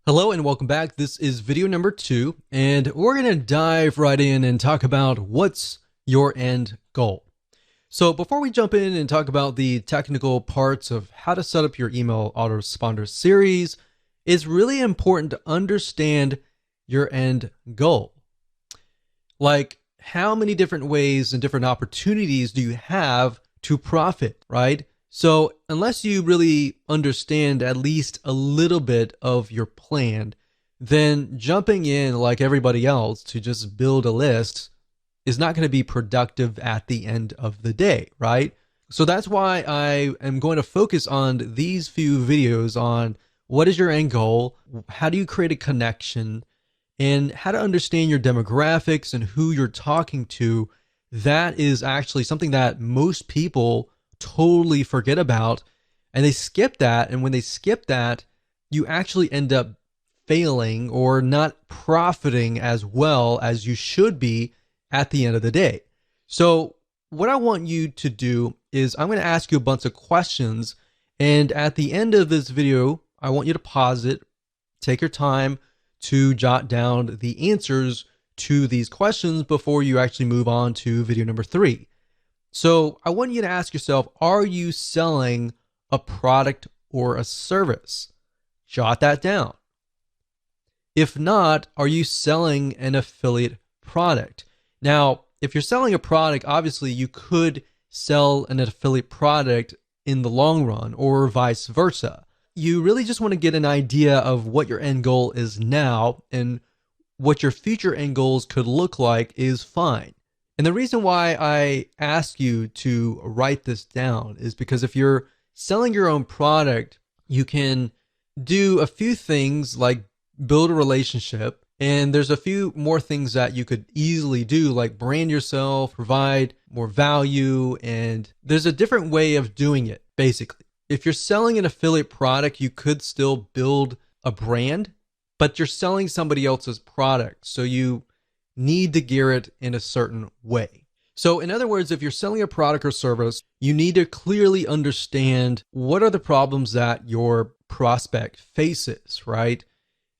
Hello and welcome back. This is video number 2, and we're going to dive right in and talk about what's your end goal. So before we jump in and talk about the technical parts of how to set up your email autoresponder series, it's really important to understand your end goal. Like, how many different ways and different opportunities do you have to profit, right? So unless you really understand at least a little bit of your plan, then jumping in like everybody else to just build a list is not going to be productive at the end of the day, right? So that's why I am going to focus on these few videos on what is your end goal, how do you create a connection, and how to understand your demographics and who you're talking to. That is actually something that most people totally forget about, and they skip that. And when they skip that, you actually end up failing or not profiting as well as you should be at the end of the day. So what I want you to do is I'm going to ask you a bunch of questions, and at the end of this video I want you to pause it, take your time to jot down the answers to these questions before you actually move on to video number 3. So I want you to ask yourself, are you selling a product or a service? Jot that down. If not, are you selling an affiliate product? Now, if you're selling a product, obviously you could sell an affiliate product in the long run or vice versa. You really just want to get an idea of what your end goal is now, and what your future end goals could look like is fine. And the reason why I ask you to write this down is because if you're selling your own product, you can do a few things like build a relationship, and there's a few more things that you could easily do, like brand yourself, provide more value, and there's a different way of doing it, basically. If you're selling an affiliate product, you could still build a brand, but you're selling somebody else's product, so you need to gear it in a certain way. So in other words, if you're selling a product or service, you need to clearly understand what are the problems that your prospect faces, right?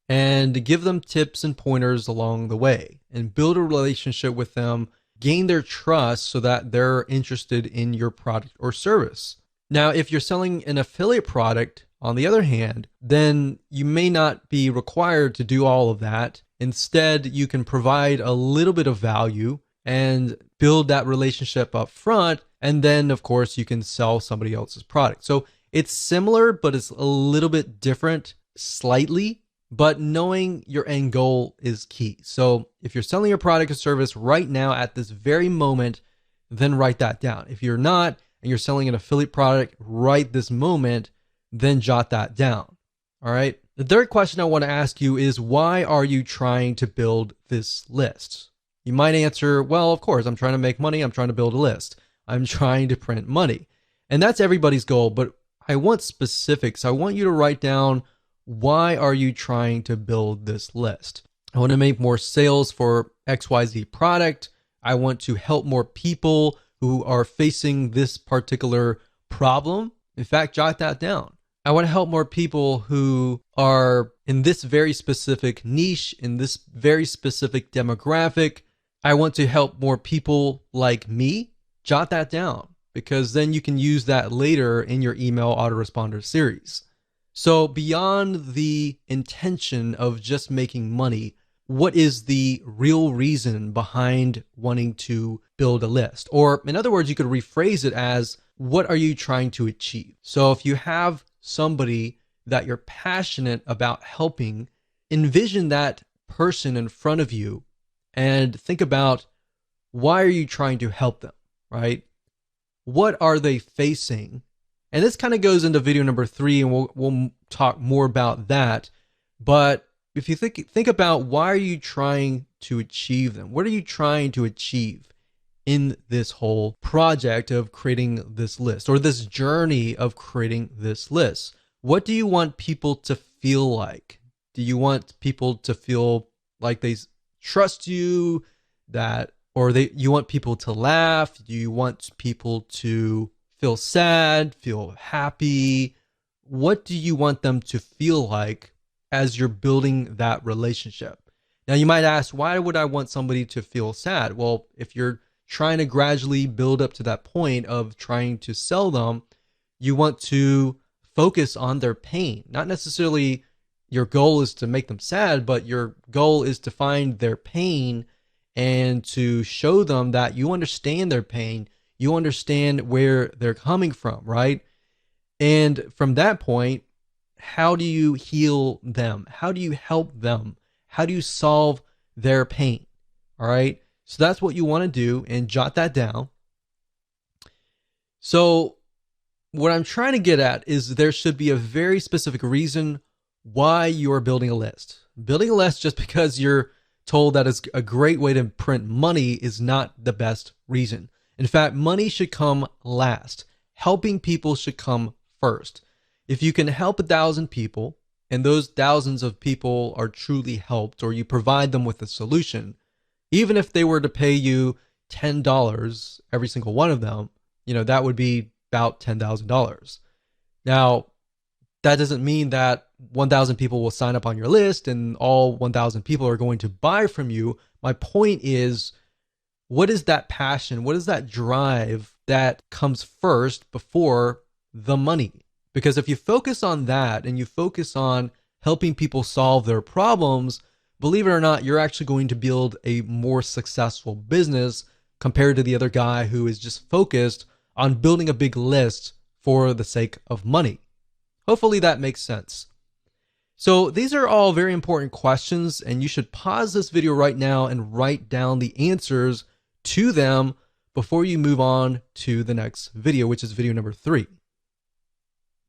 And give them tips and pointers along the way, and build a relationship with them, gain their trust so that they're interested in your product or service. Now, if you're selling an affiliate product, on the other hand, then you may not be required to do all of that. Instead, you can provide a little bit of value and build that relationship up front. And then, of course, you can sell somebody else's product. So it's similar, but it's a little bit different slightly. But knowing your end goal is key. So if you're selling a product or service right now at this very moment, then write that down. If you're not, and you're selling an affiliate product right this moment, then jot that down. All right. The third question I want to ask you is, why are you trying to build this list? You might answer, well, of course, I'm trying to make money. I'm trying to build a list. I'm trying to print money. And that's everybody's goal. But I want specifics. I want you to write down, why are you trying to build this list? I want to make more sales for XYZ product. I want to help more people who are facing this particular problem. In fact, jot that down. I want to help more people who are in this very specific niche, in this very specific demographic. I want to help more people like me. Jot that down, because then you can use that later in your email autoresponder series. So beyond the intention of just making money, what is the real reason behind wanting to build a list? Or in other words, you could rephrase it as, what are you trying to achieve? So if you have somebody that you're passionate about helping, envision that person in front of you and think about, why are you trying to help them, right? What are they facing? And this kind of goes into video number 3, and we'll talk more about that. But if you think about, why are you trying to achieve them? What are you trying to achieve in this whole project of creating this list, or this journey of creating this list? What do you want people to feel like? Do you want people to feel like they trust you, you want people to laugh? Do you want people to feel sad, feel happy? What do you want them to feel like as you're building that relationship. Now, you might ask, why would I want somebody to feel sad? Well, if you're trying to gradually build up to that point of trying to sell them, you want to focus on their pain. Not necessarily your goal is to make them sad, but your goal is to find their pain and to show them that you understand their pain. You understand where they're coming from, right? And from that point, how do you heal them? How do you help them? How do you solve their pain? All right. So that's what you want to do, and jot that down. So what I'm trying to get at is there should be a very specific reason why you are building a list. Building a list just because you're told that it's a great way to print money is not the best reason. In fact, money should come last. Helping people should come first. If you can help 1,000 people, and those thousands of people are truly helped, or you provide them with a solution, even if they were to pay you $10, every single one of them, that would be about $10,000. Now, that doesn't mean that 1,000 people will sign up on your list and all 1,000 people are going to buy from you. My point is, what is that passion? What is that drive that comes first before the money? Because if you focus on that and you focus on helping people solve their problems, believe it or not, you're actually going to build a more successful business compared to the other guy who is just focused on building a big list for the sake of money. Hopefully that makes sense. So these are all very important questions, and you should pause this video right now and write down the answers to them before you move on to the next video, which is video number 3.